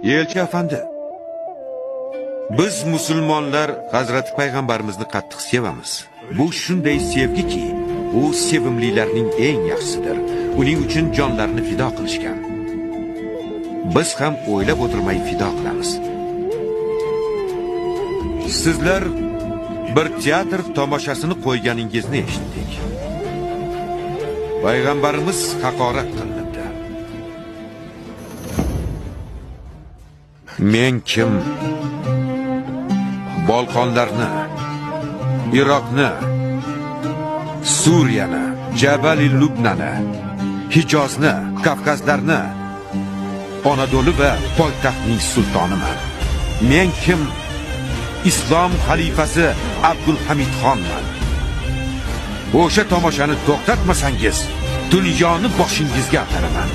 Elchi afandi, biz musulmonlar Hazrati payg'ambarimizni qattiq sevamiz. Bu shunday sevgiki, u sevimlilarning eng yaxshisidir. Uning uchun jonlarini fido qilishgan. Biz ham o'ylab o'tirmay fido qilamiz. Sizlar bir teatr tomoshasini qo'yganingizni eshitdik. Payg'ambarimiz haqorat qilindi. Men kim? Bolqonlarni, Iroqni, Suriyani, Jabal Lubnani, Hijozni, Kavkazlarni, Anadolu va poytaxtning sultoniman. Men kim? Islom xalifasi Abdulhamid xonman. O'sha tomoshani to'xtatmasangiz, dunyoni boshingizga ataraman.